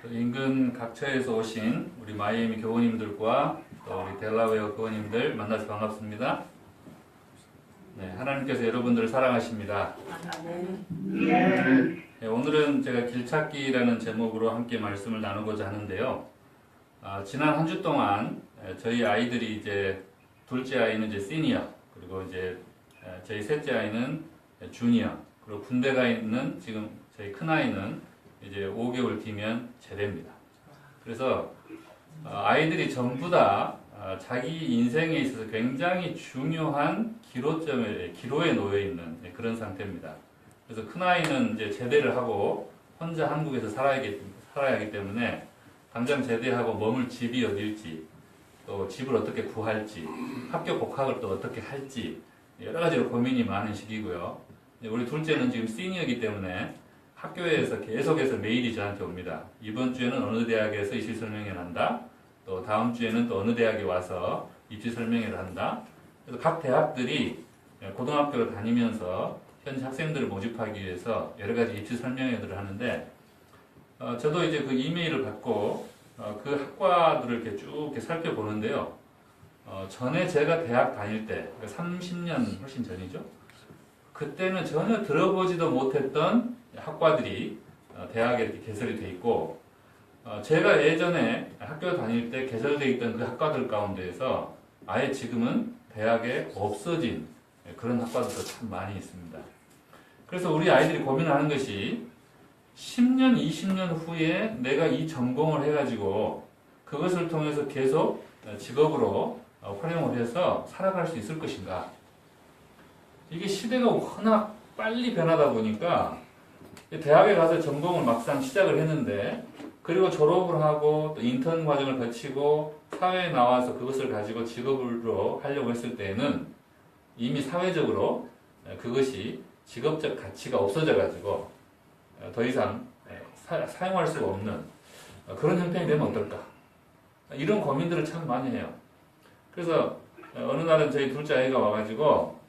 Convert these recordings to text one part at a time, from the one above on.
또 인근 각처에서 오신 우리 마이애미 교우님들과 또 우리 델라웨어 교우님들 만나서 반갑습니다. 네, 하나님께서 여러분들을 사랑하십니다. 네, 오늘은 제가 길찾기라는 제목으로 함께 말씀을 나누고자 하는데요. 지난 한 주 동안 저희 아이들이 이제 둘째 아이는 이제 시니어, 그리고 이제 저희 셋째 아이는 주니어, 그리고 군대 가 있는 지금 저희 큰 아이는 이제 5개월 뒤면 제대입니다. 그래서 아이들이 전부 다 자기 인생에 있어서 굉장히 중요한 기로에 놓여 있는 그런 상태입니다. 그래서 큰 아이는 이제 제대를 하고 혼자 한국에서 살아야 하기 때문에 당장 제대하고 머물 집이 어딜지, 또 집을 어떻게 구할지, 학교 복학을 또 어떻게 할지 여러 가지로 고민이 많은 시기고요. 우리 둘째는 지금 시니어이기 때문에 학교에서 계속해서 메일이 저한테 옵니다. 이번 주에는 어느 대학에서 입시 설명회를 한다. 또 다음 주에는 또 어느 대학에 와서 입시 설명회를 한다. 그래서 각 대학들이 고등학교를 다니면서 현재 학생들을 모집하기 위해서 여러 가지 입시 설명회들을 하는데, 저도 이제 그 이메일을 받고 그 학과들을 이렇게 쭉 이렇게 살펴보는데요. 전에 제가 대학 다닐 때, 30년 훨씬 전이죠. 그때는 전혀 들어보지도 못했던 학과들이 대학에 이렇게 개설이 돼 있고, 제가 예전에 학교 다닐 때 개설되어 있던 그 학과들 가운데에서 아예 지금은 대학에 없어진 그런 학과들도 참 많이 있습니다. 그래서 우리 아이들이 고민하는 것이 10년, 20년 후에 내가 이 전공을 해가지고 그것을 통해서 계속 직업으로 활용을 해서 살아갈 수 있을 것인가. 이게 시대가 워낙 빨리 변하다 보니까 대학에 가서 전공을 막상 시작을 했는데, 그리고 졸업을 하고 또 인턴 과정을 거치고 사회에 나와서 그것을 가지고 직업으로 하려고 했을 때에는 이미 사회적으로 그것이 직업적 가치가 없어져 가지고 더 이상 사용할 수가 없는 그런 형편이 되면 어떨까, 이런 고민들을 참 많이 해요. 그래서 어느 날은 저희 둘째 아이가 와가지고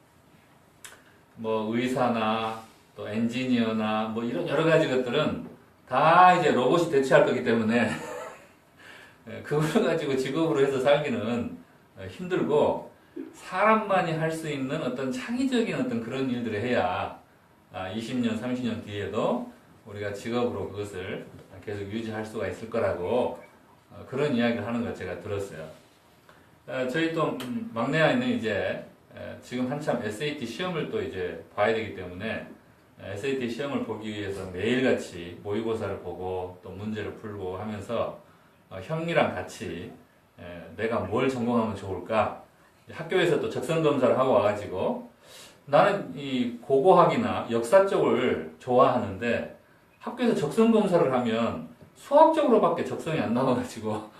뭐 의사나 또 엔지니어나 뭐 이런 여러 가지 것들은 다 이제 로봇이 대체할 거기 때문에 그걸 가지고 직업으로 해서 살기는 힘들고, 사람만이 할 수 있는 어떤 창의적인 어떤 그런 일들을 해야 20년, 30년 뒤에도 우리가 직업으로 그것을 계속 유지할 수가 있을 거라고 그런 이야기를 하는 걸 제가 들었어요. 저희 또 막내 아이는 이제 지금 한참 SAT 시험을 또 이제 봐야 되기 때문에 SAT 시험을 보기 위해서 매일같이 모의고사를 보고 또 문제를 풀고 하면서 형이랑 같이 내가 뭘 전공하면 좋을까, 학교에서 또 적성검사를 하고 와가지고 나는 이 고고학이나 역사 쪽을 좋아하는데 학교에서 적성검사를 하면 수학적으로밖에 적성이 안 나와가지고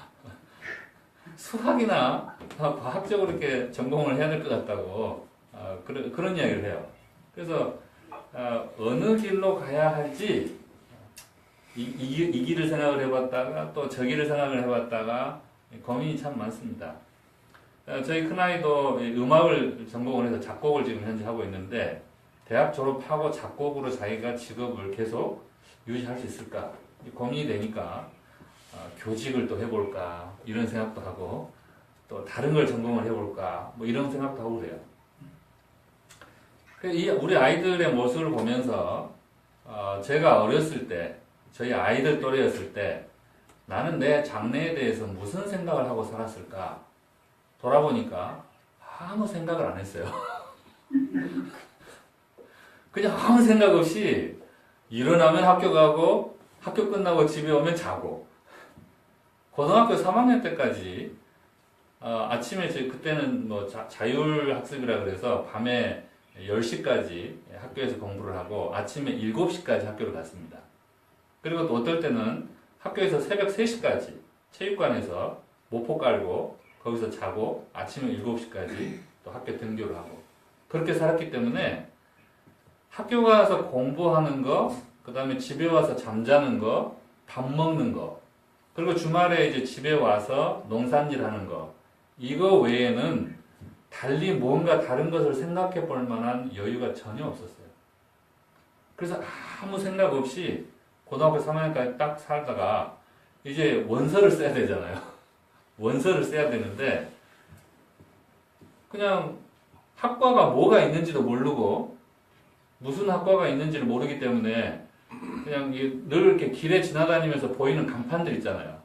수학이나 과학적으로 이렇게 전공을 해야 될 것 같다고 그런 이야기를 해요. 그래서 어느 길로 가야 할지 이 길을 생각을 해봤다가 또 저 길을 생각을 해봤다가 고민이 참 많습니다. 저희 큰아이도 음악을 전공을 해서 작곡을 지금 현재 하고 있는데, 대학 졸업하고 작곡으로 자기가 직업을 계속 유지할 수 있을까 고민이 되니까 교직을 또 해볼까 이런 생각도 하고, 또 다른 걸 전공을 해볼까 뭐 이런 생각도 하고 그래요. 우리 아이들의 모습을 보면서 제가 어렸을 때, 저희 아이들 또래였을 때 나는 내 장래에 대해서 무슨 생각을 하고 살았을까 돌아보니까 아무 생각을 안 했어요. 그냥 아무 생각 없이 일어나면 학교 가고 학교 끝나고 집에 오면 자고, 고등학교 3학년 때까지 아침에 그때는 뭐 자율학습이라 그래서 밤에 10시까지 학교에서 공부를 하고 아침에 7시까지 학교를 갔습니다. 그리고 또 어떨 때는 학교에서 새벽 3시까지 체육관에서 모포 깔고 거기서 자고 아침에 7시까지 또 학교 등교를 하고, 그렇게 살았기 때문에 학교 가서 공부하는 거, 그 다음에 집에 와서 잠자는 거, 밥 먹는 거, 그리고 주말에 이제 집에 와서 농산일 하는 거, 이거 외에는 달리 뭔가 다른 것을 생각해 볼 만한 여유가 전혀 없었어요. 그래서 아무 생각 없이 고등학교 3학년까지 딱 살다가 이제 원서를 써야 되잖아요. 원서를 써야 되는데 그냥 학과가 뭐가 있는지도 모르고 무슨 학과가 있는지를 모르기 때문에 그냥 늘 이렇게 길에 지나다니면서 보이는 간판들 있잖아요.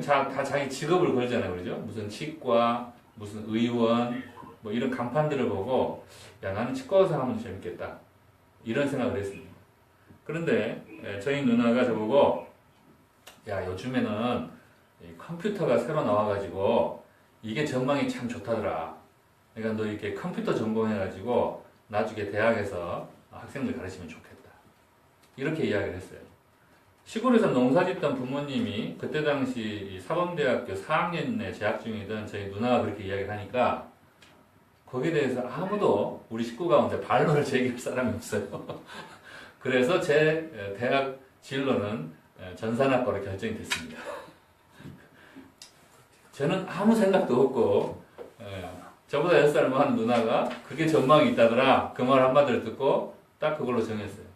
다 자기 직업을 걸잖아요. 그러죠? 무슨 치과, 무슨 의원, 뭐 이런 간판들을 보고 야, 나는 치과의사 하면 재밌겠다. 이런 생각을 했습니다. 그런데 저희 누나가 저보고 야, 요즘에는 컴퓨터가 새로 나와가지고 이게 전망이 참 좋다더라. 그러니까 너 이렇게 컴퓨터 전공해가지고 나중에 대학에서 학생들 가르치면 좋겠다. 이렇게 이야기를 했어요. 시골에서 농사 짓던 부모님이 그때 당시 사범대학교 4학년에 재학 중이던 저희 누나가 그렇게 이야기를 하니까 거기에 대해서 아무도 우리 식구 가운데 반론을 제기할 사람이 없어요. 그래서 제 대학 진로는 전산학과로 결정이 됐습니다. 저는 아무 생각도 없고 저보다 6살 많은 누나가 그게 전망이 있다더라. 그 말 한마디를 듣고 딱 그걸로 정했어요.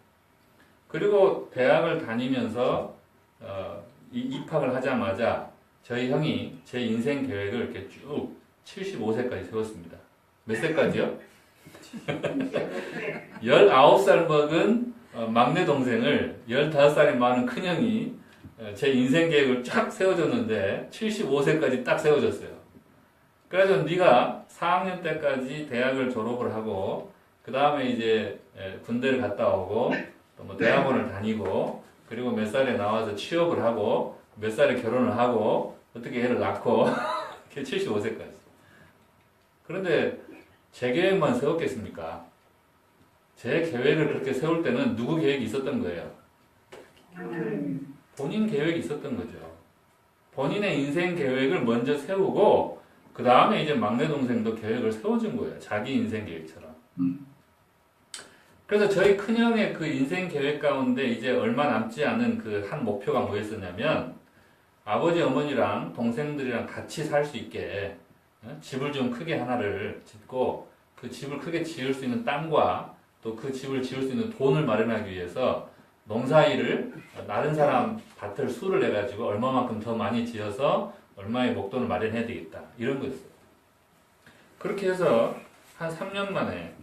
그리고 대학을 다니면서 입학을 하자마자 저희 형이 제 인생 계획을 이렇게 쭉 75세까지 세웠습니다. 몇 세까지요? 19살 먹은 막내 동생을 15살이 많은 큰형이 제 인생 계획을 쫙 세워줬는데 75세까지 딱 세워줬어요. 그래서 네가 4학년 때까지 대학을 졸업을 하고 그 다음에 이제 군대를 갔다 오고 또 뭐 대학원을 다니고 그리고 몇 살에 나와서 취업을 하고 몇 살에 결혼을 하고 어떻게 애를 낳고 75세까지. 그런데 제 계획만 세웠겠습니까? 제 계획을 그렇게 세울 때는 누구 계획이 있었던 거예요? 본인 계획이 있었던 거죠. 본인의 인생 계획을 먼저 세우고 그 다음에 이제 막내 동생도 계획을 세워준 거예요. 자기 인생 계획처럼. 그래서 저희 큰형의 그 인생 계획 가운데 이제 얼마 남지 않은 그 한 목표가 뭐였었냐면 아버지 어머니랑 동생들이랑 같이 살 수 있게 집을 좀 크게 하나를 짓고 그 집을 크게 지을 수 있는 땅과 또 그 집을 지을 수 있는 돈을 마련하기 위해서 농사일을 다른 사람 밭을 수를 내가지고 얼마만큼 더 많이 지어서 얼마의 목돈을 마련해야 되겠다. 이런 거였어요. 그렇게 해서 한 3년 만에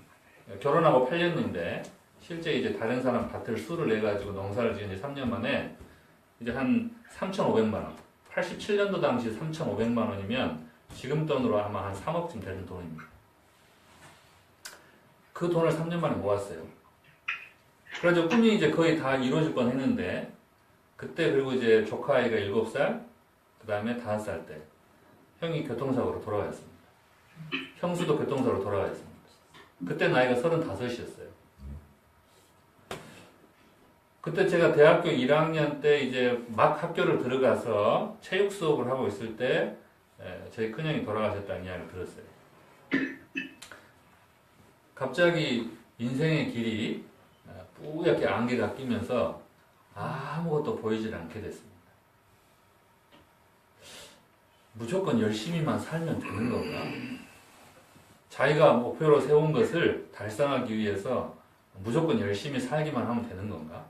결혼하고 8년인데 실제 이제 다른 사람 밭을 수를 내가지고 농사를 지은 지 3년 만에 이제 한 3,500만 원. 87년도 당시 3,500만 원이면 지금 돈으로 아마 한 3억쯤 되는 돈입니다. 그 돈을 3년 만에 모았어요. 그래서 꿈이 이제 거의 다 이루어질 뻔 했는데 그때 그리고 이제 조카 아이가 7살, 그 다음에 5살 때 형이 교통사고로 돌아가셨습니다. 형수도 교통사고로 돌아가셨습니다. 그때 나이가 35이었어요. 그때 제가 대학교 1학년 때 이제 막 학교를 들어가서 체육 수업을 하고 있을 때 저희 큰형이 돌아가셨다는 이야기를 들었어요. 갑자기 인생의 길이 뿌옇게 안개가 끼면서 아무것도 보이질 않게 됐습니다. 무조건 열심히만 살면 되는 건가? 자기가 목표로 세운 것을 달성하기 위해서 무조건 열심히 살기만 하면 되는 건가?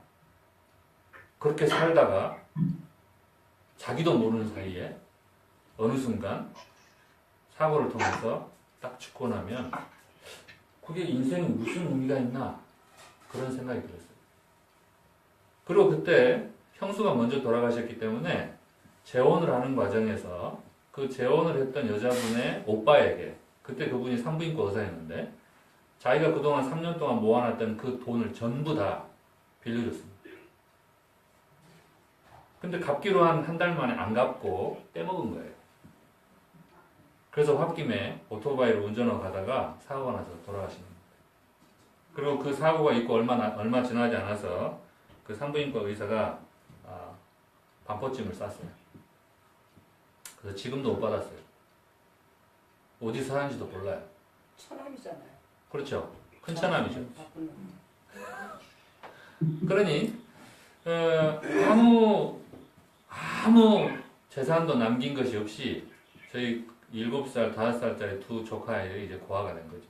그렇게 살다가 자기도 모르는 사이에 어느 순간 사고를 통해서 딱 죽고 나면 그게 인생에 무슨 의미가 있나? 그런 생각이 들었어요. 그리고 그때 형수가 먼저 돌아가셨기 때문에 재혼을 하는 과정에서 그 재혼을 했던 여자분의 오빠에게 그때 그분이 산부인과 의사였는데 자기가 그동안 3년 동안 모아놨던 그 돈을 전부 다 빌려줬습니다. 근데 갚기로 한 달 만에 안 갚고 떼먹은 거예요. 그래서 홧김에 오토바이를 운전하고 가다가 사고가 나서 돌아가신 겁니다. 그리고 그 사고가 있고 얼마 지나지 않아서 그 산부인과 의사가 반포증을 쌌어요. 그래서 지금도 못 받았어요. 어디서 사는지도 몰라요. 처남이잖아요. 그렇죠. 큰 처남이죠. 그러니 아무 재산도 남긴 것이 없이 저희 7살, 5살짜리 두 조카 아이들이 이제 고아가 된 거죠.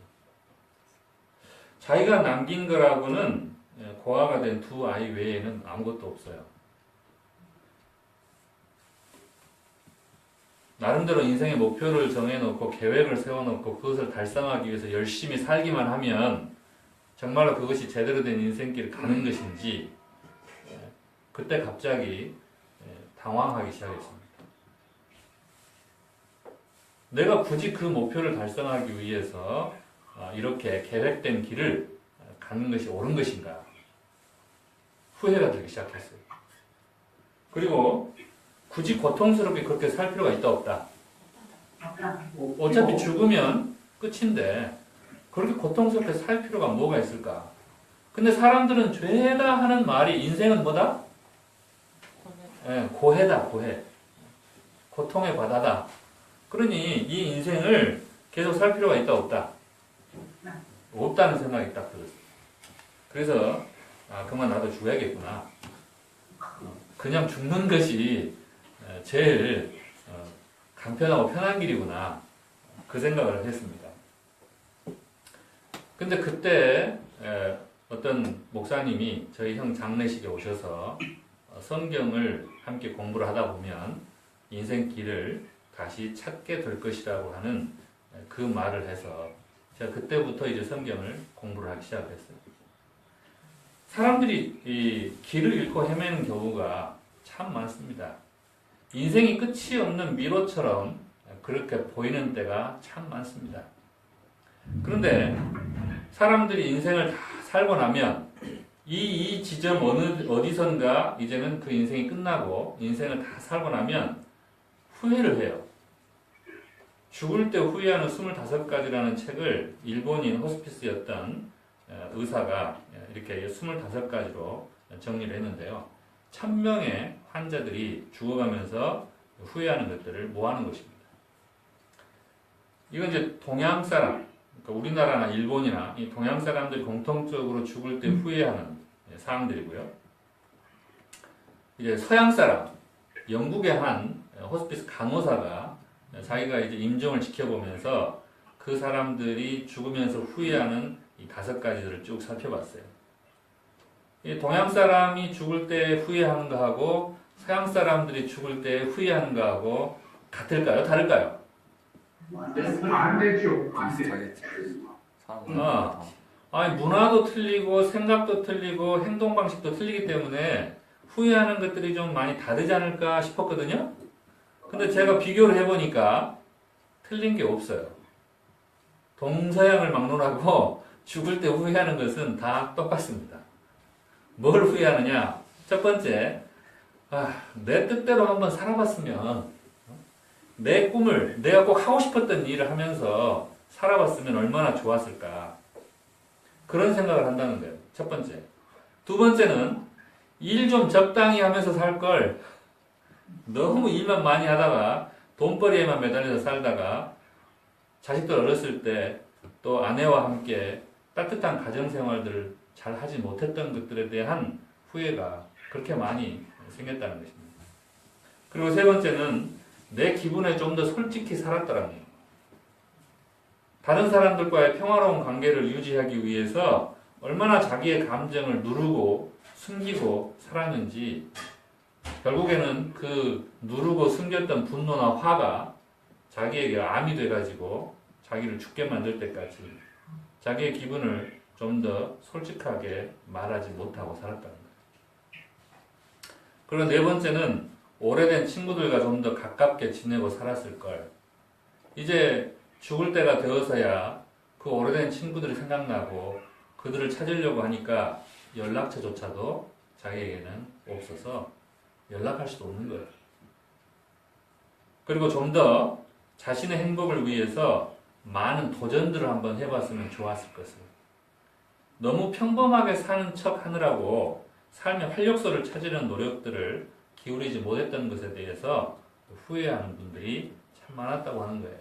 자기가 남긴 거라고는 고아가 된 두 아이 외에는 아무것도 없어요. 나름대로 인생의 목표를 정해놓고 계획을 세워놓고 그것을 달성하기 위해서 열심히 살기만 하면 정말로 그것이 제대로 된 인생길을 가는 것인지 그때 갑자기 당황하기 시작했습니다. 내가 굳이 그 목표를 달성하기 위해서 이렇게 계획된 길을 가는 것이 옳은 것인가? 후회가 들기 시작했어요. 그리고 굳이 고통스럽게 그렇게 살 필요가 있다 없다. 어차피 죽으면 끝인데 그렇게 고통스럽게 살 필요가 뭐가 있을까? 근데 사람들은 죄다 하는 말이 인생은 뭐다? 고해다, 고해. 고통의 바다다. 그러니 이 인생을 계속 살 필요가 있다 없다? 없다는 생각이 딱 들었어요. 그래서 그만 나도 죽어야겠구나. 그냥 죽는 것이 제일 간편하고 편한 길이구나. 그 생각을 했습니다. 근데 그때 어떤 목사님이 저희 형 장례식에 오셔서 성경을 함께 공부를 하다 보면 인생길을 다시 찾게 될 것이라고 하는 그 말을 해서 제가 그때부터 이제 성경을 공부를 하기 시작했어요. 사람들이 이 길을 잃고 헤매는 경우가 참 많습니다. 인생이 끝이 없는 미로처럼 그렇게 보이는 때가 참 많습니다. 그런데 사람들이 인생을 다 살고 나면 이 지점 어디선가 이제는 그 인생이 끝나고 인생을 다 살고 나면 후회를 해요. 죽을 때 후회하는 25가지라는 책을 일본인 호스피스였던 의사가 이렇게 25가지로 정리를 했는데요. 1000명의 환자들이 죽어가면서 후회하는 것들을 모아놓은 것입니다. 이건 이제 동양 사람, 그러니까 우리나라나 일본이나 이 동양 사람들이 공통적으로 죽을 때 후회하는 사항들이고요. 이제 서양 사람, 영국의 한 호스피스 간호사가 자기가 이제 임종을 지켜보면서 그 사람들이 죽으면서 후회하는 이 5가지들을 쭉 살펴봤어요. 이 동양 사람이 죽을 때 후회하는 거하고 서양 사람들이 죽을 때 하는 거하고 같을까요? 다를까요? 안 되죠. 아니, 문화도 틀리고 생각도 틀리고 행동 방식도 틀리기 때문에 후회하는 것들이 좀 많이 다르지 않을까 싶었거든요. 근데 제가 비교를 해보니까 틀린 게 없어요. 동서양을 막론하고 죽을 때 후회하는 것은 다 똑같습니다. 뭘 후회하느냐? 첫 번째, 내 뜻대로 한번 살아봤으면, 내 꿈을, 내가 꼭 하고 싶었던 일을 하면서 살아봤으면 얼마나 좋았을까. 그런 생각을 한다는 거예요. 첫 번째. 두 번째는, 일 좀 적당히 하면서 살 걸, 너무 일만 많이 하다가, 돈벌이에만 매달려서 살다가, 자식들 어렸을 때, 또 아내와 함께 따뜻한 가정생활들을 잘 하지 못했던 것들에 대한 후회가 그렇게 많이 생겼다는 것입니다. 그리고 세 번째는 내 기분에 좀 더 솔직히 살았다는 거예요. 다른 사람들과의 평화로운 관계를 유지하기 위해서 얼마나 자기의 감정을 누르고 숨기고 살았는지 결국에는 그 누르고 숨겼던 분노나 화가 자기에게 암이 돼가지고 자기를 죽게 만들 때까지 자기의 기분을 좀 더 솔직하게 말하지 못하고 살았다는 거예요. 그리고 네 번째는 오래된 친구들과 좀 더 가깝게 지내고 살았을 걸. 이제 죽을 때가 되어서야 그 오래된 친구들이 생각나고 그들을 찾으려고 하니까 연락처조차도 자기에게는 없어서 연락할 수도 없는 거예요. 그리고 좀 더 자신의 행복을 위해서 많은 도전들을 한번 해봤으면 좋았을 것을. 너무 평범하게 사는 척 하느라고 삶의 활력소를 찾으려는 노력들을 기울이지 못했던 것에 대해서 후회하는 분들이 참 많았다고 하는 거예요.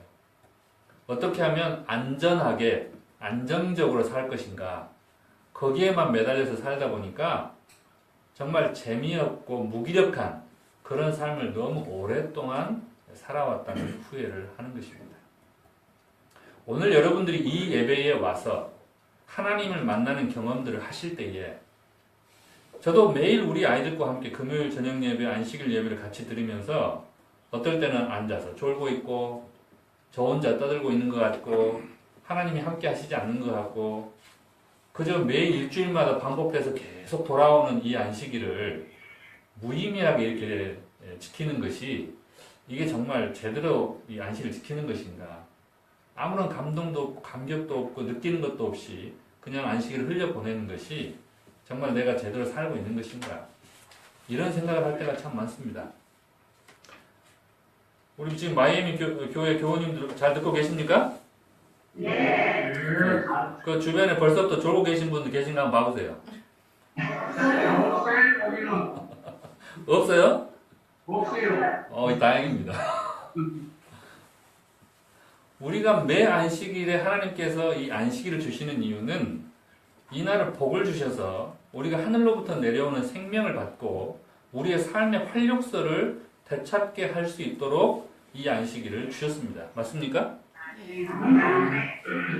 어떻게 하면 안전하게, 안정적으로 살 것인가. 거기에만 매달려서 살다 보니까 정말 재미없고 무기력한 그런 삶을 너무 오랫동안 살아왔다는 후회를 하는 것입니다. 오늘 여러분들이 이 예배에 와서 하나님을 만나는 경험들을 하실 때에 저도 매일 우리 아이들과 함께 금요일 저녁 예배, 안식일 예배를 같이 드리면서 어떨 때는 앉아서 졸고 있고 저 혼자 떠들고 있는 것 같고 하나님이 함께 하시지 않는 것 같고 그저 매일 일주일마다 반복해서 계속 돌아오는 이 안식일을 무의미하게 이렇게 지키는 것이 이게 정말 제대로 이 안식을 지키는 것인가? 아무런 감동도 없고 감격도 없고 느끼는 것도 없이 그냥 안식일을 흘려보내는 것이 정말 내가 제대로 살고 있는 것인가? 이런 생각을 할 때가 참 많습니다. 우리 지금 마이애미 교회 교우님들 잘 듣고 계십니까? 네. 그 주변에 벌써부터 졸고 계신 분들 계신가 한번 봐보세요. 없어요, 거기는. 없어요? 없어요. 다행입니다. 우리가 매 안식일에 하나님께서 이 안식일을 주시는 이유는 이날을 복을 주셔서 우리가 하늘로부터 내려오는 생명을 받고 우리의 삶의 활력소를 되찾게 할 수 있도록 이 안식일을 주셨습니다. 맞습니까?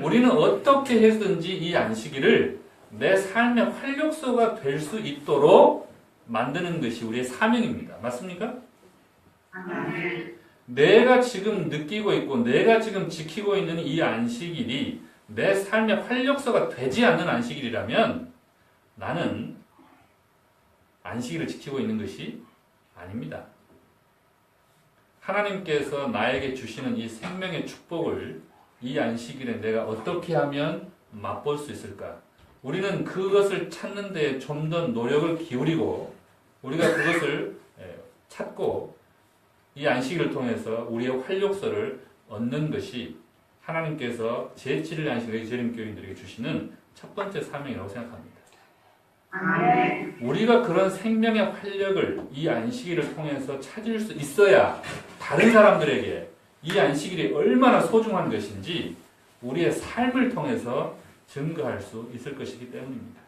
우리는 어떻게 해서든지 이 안식일을 내 삶의 활력소가 될 수 있도록 만드는 것이 우리의 사명입니다. 맞습니까? 내가 지금 느끼고 있고 내가 지금 지키고 있는 이 안식일이 내 삶의 활력소가 되지 않는 안식일이라면 나는 안식일을 지키고 있는 것이 아닙니다. 하나님께서 나에게 주시는 이 생명의 축복을 이 안식일에 내가 어떻게 하면 맛볼 수 있을까? 우리는 그것을 찾는 데 좀 더 노력을 기울이고 우리가 그것을 찾고 이 안식일을 통해서 우리의 활력소를 얻는 것이 하나님께서 제7일 안식일 재림교인들에게 주시는 첫 번째 사명이라고 생각합니다. 우리가 그런 생명의 활력을 이 안식일을 통해서 찾을 수 있어야 다른 사람들에게 이 안식일이 얼마나 소중한 것인지 우리의 삶을 통해서 증거할 수 있을 것이기 때문입니다.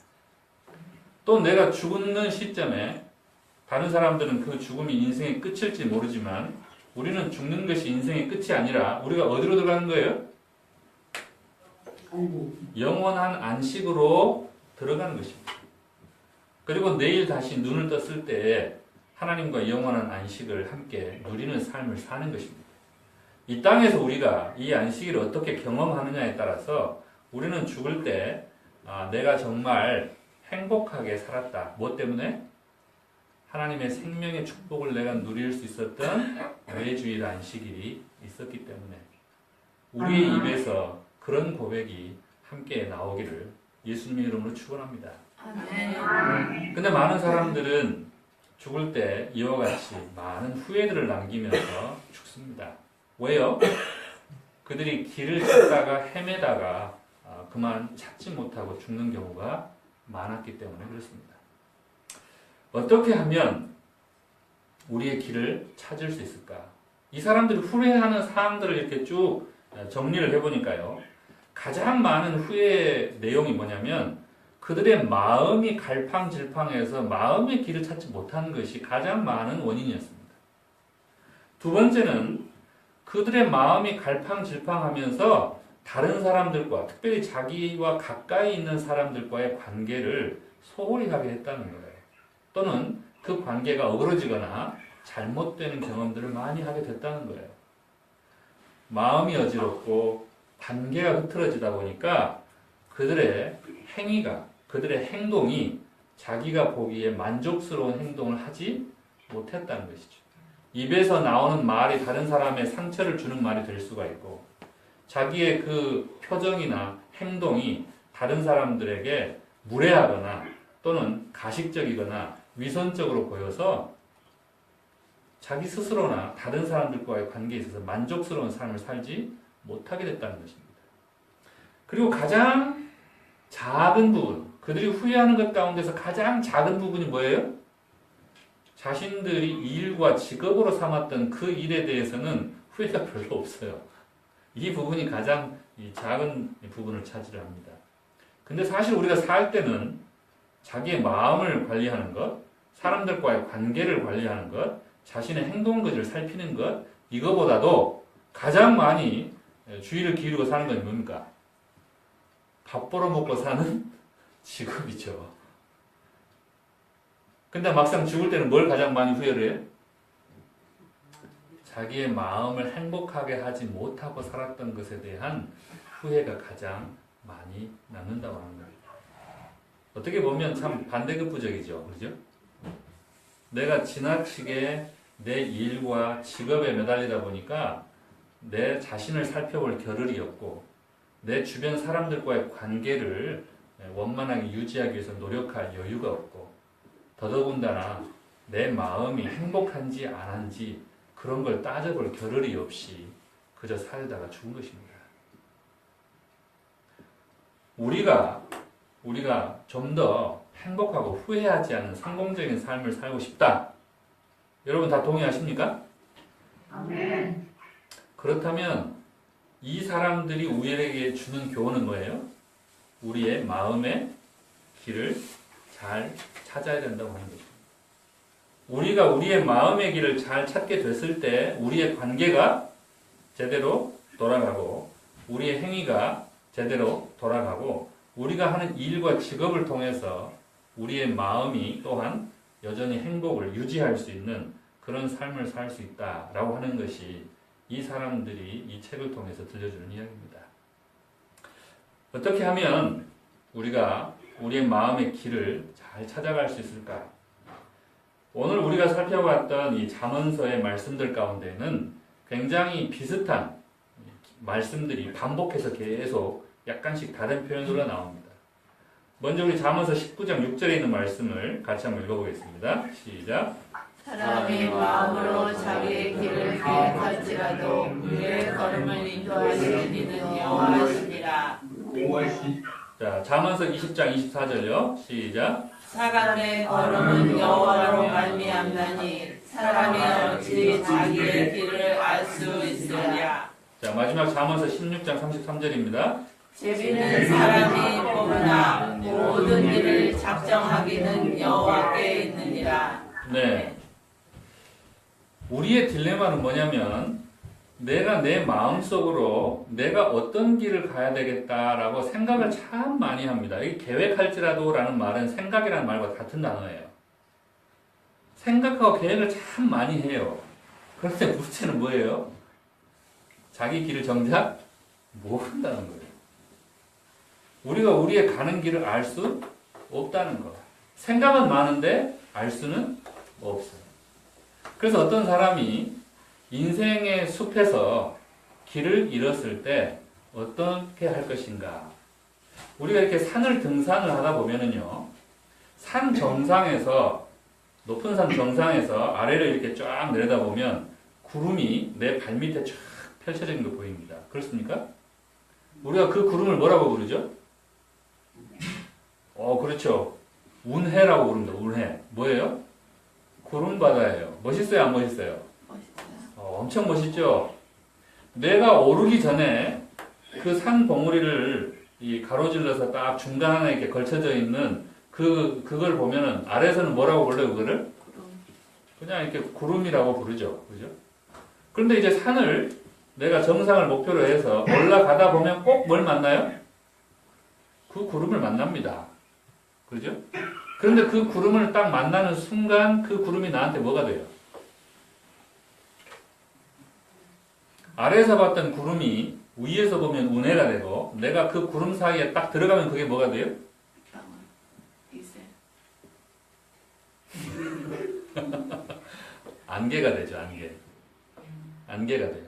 또 내가 죽는 시점에 다른 사람들은 그 죽음이 인생의 끝일지 모르지만 우리는 죽는 것이 인생의 끝이 아니라 우리가 어디로 들어가는 거예요? 영원한 안식으로 들어가는 것입니다. 그리고 내일 다시 눈을 떴을 때에 하나님과 영원한 안식을 함께 누리는 삶을 사는 것입니다. 이 땅에서 우리가 이 안식일을 어떻게 경험하느냐에 따라서 우리는 죽을 때 내가 정말 행복하게 살았다. 무엇 때문에? 하나님의 생명의 축복을 내가 누릴 수 있었던 매주일 안식일이 있었기 때문에 우리의 입에서 그런 고백이 함께 나오기를 예수님의 이름으로 축원합니다. 근데 많은 사람들은 죽을 때 이와 같이 많은 후회들을 남기면서 죽습니다. 왜요? 그들이 길을 찾다가 헤매다가 그만 찾지 못하고 죽는 경우가 많았기 때문에 그렇습니다. 어떻게 하면 우리의 길을 찾을 수 있을까? 이 사람들이 후회하는 사항들을 이렇게 쭉 정리를 해보니까요. 가장 많은 후회의 내용이 뭐냐면 그들의 마음이 갈팡질팡해서 마음의 길을 찾지 못하는 것이 가장 많은 원인이었습니다. 두 번째는 그들의 마음이 갈팡질팡하면서 다른 사람들과 특별히 자기와 가까이 있는 사람들과의 관계를 소홀히 하게 했다는 거예요. 또는 그 관계가 어그러지거나 잘못되는 경험들을 많이 하게 됐다는 거예요. 마음이 어지럽고 관계가 흐트러지다 보니까 그들의 행위가, 그들의 행동이 자기가 보기에 만족스러운 행동을 하지 못했다는 것이죠. 입에서 나오는 말이 다른 사람의 상처를 주는 말이 될 수가 있고 자기의 그 표정이나 행동이 다른 사람들에게 무례하거나 또는 가식적이거나 위선적으로 보여서 자기 스스로나 다른 사람들과의 관계에 있어서 만족스러운 삶을 살지 못하게 됐다는 것입니다. 그리고 가장 작은 부분, 그들이 후회하는 것 가운데서 가장 작은 부분이 뭐예요? 자신들이 일과 직업으로 삼았던 그 일에 대해서는 후회가 별로 없어요. 이 부분이 가장 작은 부분을 차지를 합니다. 근데 사실 우리가 살 때는 자기의 마음을 관리하는 것, 사람들과의 관계를 관리하는 것, 자신의 행동거지를 살피는 것, 이거보다도 가장 많이 주의를 기울이고 사는 건 뭡니까? 밥 벌어먹고 사는 직업이죠. 근데 막상 죽을 때는 뭘 가장 많이 후회를 해요? 자기의 마음을 행복하게 하지 못하고 살았던 것에 대한 후회가 가장 많이 남는다고 하는 겁니다. 어떻게 보면 참 반대급부적이죠. 그렇죠? 내가 지나치게 내 일과 직업에 매달리다 보니까 내 자신을 살펴볼 겨를이 없고 내 주변 사람들과의 관계를 원만하게 유지하기 위해서 노력할 여유가 없고 더더군다나 내 마음이 행복한지 안 한지 그런 걸 따져볼 겨를이 없이 그저 살다가 죽은 것입니다. 우리가 좀 더 행복하고 후회하지 않는 성공적인 삶을 살고 싶다. 여러분 다 동의하십니까? 아멘. 그렇다면 이 사람들이 우리에게 주는 교훈은 뭐예요? 우리의 마음의 길을 잘 찾아야 된다고 하는 것입니다. 우리가 우리의 마음의 길을 잘 찾게 됐을 때 우리의 관계가 제대로 돌아가고 우리의 행위가 제대로 돌아가고 우리가 하는 일과 직업을 통해서 우리의 마음이 또한 여전히 행복을 유지할 수 있는 그런 삶을 살 수 있다라고 하는 것이 이 사람들이 이 책을 통해서 들려주는 이야기입니다. 어떻게 하면 우리가 우리의 마음의 길을 잘 찾아갈 수 있을까? 오늘 우리가 살펴봤던 이 잠언서의 말씀들 가운데는 굉장히 비슷한 말씀들이 반복해서 계속 약간씩 다른 표현으로 나옵니다. 먼저 우리 잠언서 19장 6절에 있는 말씀을 같이 한번 읽어보겠습니다. 시작. 사람이 마음으로 자기의 길을 계획할지라도 그의 걸음을 인도하시는 이는 여호와시니라. 자, 잠언서 20장 24절요. 시작. 사람의 걸음은 여호와로 말미암나니 사람이 어찌 자기의 길을 알 수 있으랴. 자, 마지막 잠언서 16장 33절입니다. 제비는 사람이 뽑으나 모든 일을 작정하기는 여호와께 있느니라. 네. 우리의 딜레마는 뭐냐면 내가 내 마음속으로 내가 어떤 길을 가야 되겠다라고 생각을 참 많이 합니다. 이 계획할지라도 라는 말은 생각이라는 말과 같은 단어예요. 생각하고 계획을 참 많이 해요. 그런데 문제는 뭐예요? 자기 길을 정작 모른다는 거예요. 우리가 우리의 가는 길을 알 수 없다는 거. 생각은 많은데 알 수는 없어요. 그래서 어떤 사람이 인생의 숲에서 길을 잃었을 때 어떻게 할 것인가? 우리가 이렇게 산을 등산을 하다 보면은요, 산 정상에서, 높은 산 정상에서 아래를 이렇게 쫙 내려다 보면 구름이 내 발밑에 쫙 펼쳐져 있는 거 보입니다. 그렇습니까? 우리가 그 구름을 뭐라고 부르죠? 그렇죠. 운해라고 부릅니다. 운해. 뭐예요? 구름바다예요. 멋있어요? 안 멋있어요? 엄청 멋있죠? 내가 오르기 전에 그 산 봉우리를 이 가로질러서 딱 중간에 이렇게 걸쳐져 있는 그걸 보면은 아래에서는 뭐라고 불러요, 그거를? 그냥 이렇게 구름이라고 부르죠. 그죠? 그런데 이제 산을 내가 정상을 목표로 해서 올라가다 보면 꼭 뭘 만나요? 그 구름을 만납니다. 그죠? 그런데 그 구름을 딱 만나는 순간 그 구름이 나한테 뭐가 돼요? 아래에서 봤던 구름이 위에서 보면 운해가 되고 내가 그 구름 사이에 딱 들어가면 그게 뭐가 돼요? 안개가 되죠. 안개가 돼요.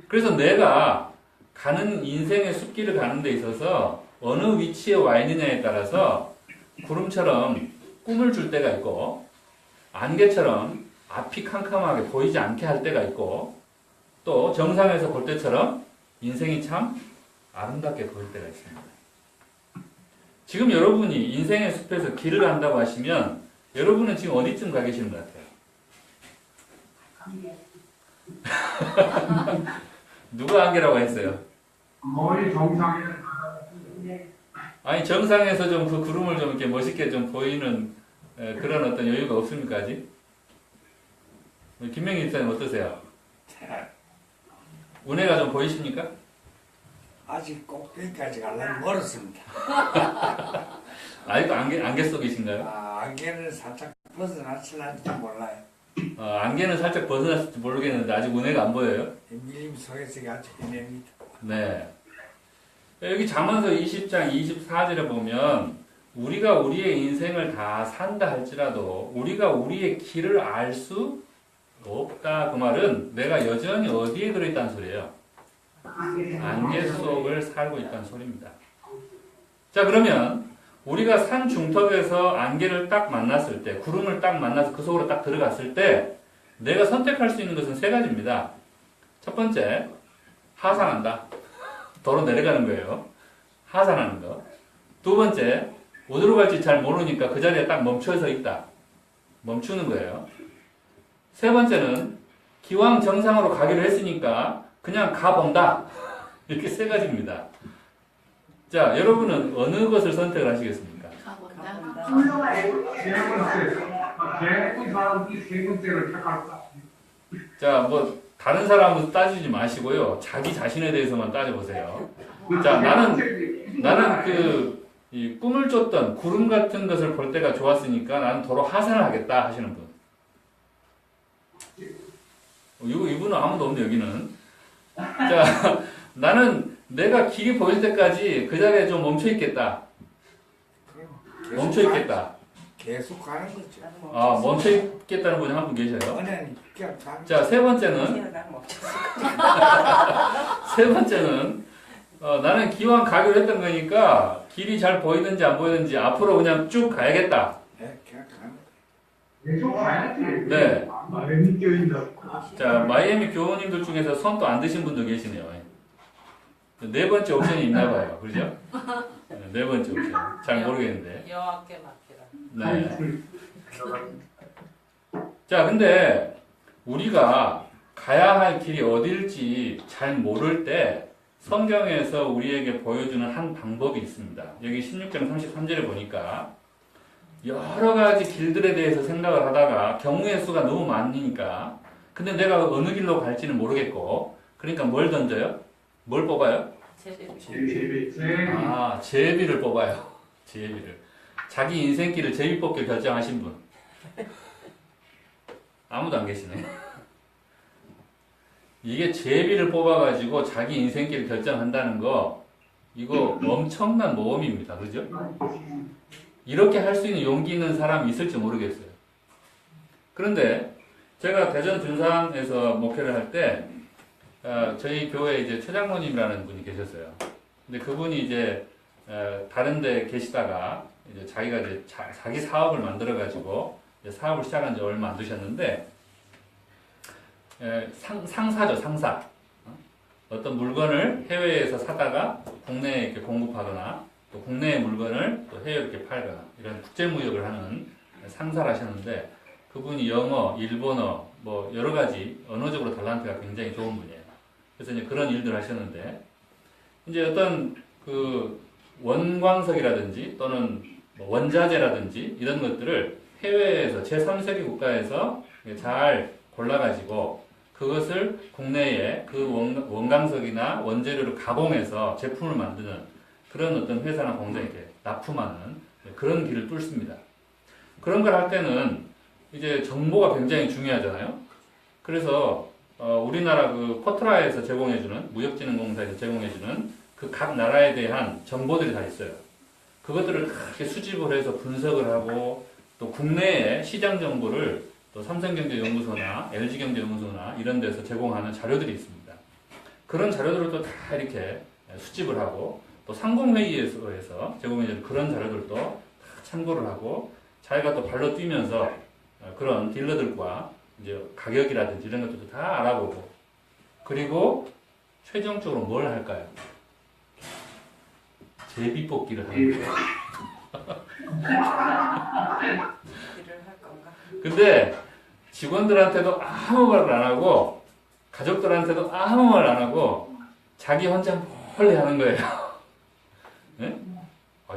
그래서 내가 가는 인생의 숲길을 가는 데 있어서 어느 위치에 와 있느냐에 따라서 구름처럼 꿈을 줄 때가 있고 안개처럼 앞이 캄캄하게 보이지 않게 할 때가 있고 또 정상에서 볼 때처럼 인생이 참 아름답게 보일 때가 있습니다. 지금 여러분이 인생의 숲에서 길을 간다고 하시면 여러분은 지금 어디쯤 가 계시는 것 같아요? 누가 안개라고 했어요? 거의 정상에. 아니 정상에서 좀 그 구름을 좀 이렇게 멋있게 좀 보이는 그런 어떤 여유가 없습니까 아직? 김명희 집사님 어떠세요? 운해가 좀 보이십니까? 아직 꼭대기까지 가려면 멀었습니다. 아직도 안개 속이신가요? 안개를 살짝 벗어났을지 몰라요. 안개는 살짝 벗어났을지 모르겠는데 아직 은혜가 안 보여요? 밀림 속에서 아직 해냅니다. 네. 여기 잠언서 20장 24절에 보면 우리가 우리의 인생을 다 산다 할지라도 우리가 우리의 길을 알 수 없다. 그 말은 내가 여전히 어디에 들어있다는 소리예요? 안개 속을 살고 있다는 소리입니다. 자, 그러면 우리가 산 중턱에서 안개를 딱 만났을 때, 구름을 딱 만나서 그 속으로 딱 들어갔을 때 내가 선택할 수 있는 것은 세 가지입니다. 첫 번째, 하산한다. 도로 내려가는 거예요. 하산하는 거. 두 번째, 어디로 갈지 잘 모르니까 그 자리에 딱 멈춰서 있다. 멈추는 거예요. 세 번째는 기왕 정상으로 가기로 했으니까 그냥 가본다. 이렇게 세 가지입니다. 자, 여러분은 어느 것을 선택을 하시겠습니까? 가본다. 세 번째, 대부분 사람이 세 번째를 택할 것 같아요. 자, 뭐 다른 사람은 따지지 마시고요. 자기 자신에 대해서만 따져보세요. 자, 나는 이 꿈을 쫓던 구름 같은 것을 볼 때가 좋았으니까 나는 도로 하산을 하겠다 하시는 분. 이분은 아무도 없네, 여기는. 자, 나는 내가 길이 보일 때까지 그 자리에 좀 멈춰 있겠다. 멈춰 있겠다. 계속 가는 거죠. 아, 멈춰 있겠다는 분이 한 분 계셔요. 은혜는 그냥 가는 자, 세 번째는 나는 기왕 가기로 했던 거니까 길이 잘 보이든지 안 보이든지 앞으로 그냥 쭉 가야겠다. 네, 그냥 가는 거예요. 계속 가야지. 네. 마음이 껴인다. 자, 마이애미 교우님들 중에서 손도 안 드신 분도 계시네요. 네 번째 옵션이 있나 봐요. 그죠? 네 번째 옵션. 잘 모르겠는데. 여호와께 맡기라. 네. 자, 근데 우리가 가야 할 길이 어딜지 잘 모를 때 성경에서 우리에게 보여주는 한 방법이 있습니다. 여기 16장 33절에 보니까 여러 가지 길들에 대해서 생각을 하다가 경우의 수가 너무 많으니까 근데 내가 어느 길로 갈지는 모르겠고 그러니까 뭘 던져요? 뭘 뽑아요? 제비. 아, 제비를 뽑아요. 제비를. 자기 인생길을 제비 뽑기를 결정하신 분. 아무도 안 계시네. 이게 제비를 뽑아가지고 자기 인생길을 결정한다는 거, 이거 엄청난 모험입니다. 그죠? 이렇게 할 수 있는 용기 있는 사람이 있을지 모르겠어요. 그런데 제가 대전 준상에서 목회를 할 때, 저희 교회에 이제 최 장로님이라는 분이 계셨어요. 근데 그분이 이제 다른 데 계시다가 이제 자기가 이제 자기 사업을 만들어가지고 사업을 시작한 지 얼마 안 되셨는데, 상사죠, 상사. 어떤 물건을 해외에서 사다가 국내에 이렇게 공급하거나 또 국내의 물건을 또 해외에 이렇게 팔거나 이런 국제무역을 하는 상사를 하셨는데 그분이 영어, 일본어, 뭐 여러 가지 언어적으로 탤런트가 굉장히 좋은 분이에요. 그래서 이제 그런 일들을 하셨는데 이제 어떤 그 원광석이라든지 또는 뭐 원자재라든지 이런 것들을 해외에서 제3세계 국가에서 잘 골라가지고 그것을 국내에 그 원광석이나 원재료를 가공해서 제품을 만드는 그런 어떤 회사나 공장에 납품하는 그런 길을 뚫습니다. 그런 걸 할 때는 이제 정보가 굉장히 중요하잖아요. 그래서 우리나라 그 포트라에서 제공해주는 무역진흥공사에서 제공해주는 그 각 나라에 대한 정보들이 다 있어요. 그것들을 이렇게 수집을 해서 분석을 하고 또 국내의 시장 정보를 또 삼성경제연구소나 LG경제연구소나 이런 데서 제공하는 자료들이 있습니다. 그런 자료들을 또 다 이렇게 수집을 하고 또 상공회의에서 제공해주는 그런 자료들도 다 참고를 하고 자기가 또 발로 뛰면서 그런 딜러들과 이제 가격이라든지 이런 것들도 다 알아보고 그리고 최종적으로 뭘 할까요? 제비뽑기를 하는 거예요. 근데 직원들한테도 아무 말을 안 하고 가족들한테도 아무 말 안 하고 자기 혼자 몰래 하는 거예요. 네?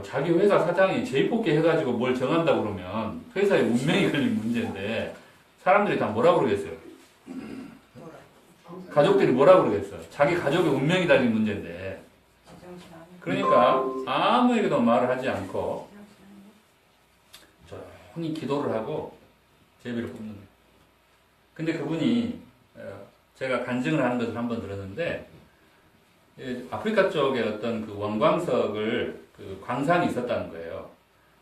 자기 회사 사장이 제비뽑기 해가지고 뭘 정한다고 그러면 회사의 운명이 걸린 문제인데 사람들이 다 뭐라 그러겠어요? 가족들이 뭐라 그러겠어요? 자기 가족의 운명이 달린 문제인데 그러니까 아무에게도 말을 하지 않고 많이 기도를 하고 제비를 뽑는 거예요. 근데 그분이 제가 간증을 하는 것을 한번 들었는데 아프리카 쪽에 어떤 그 원광석을 그 광산이 있었다는 거예요.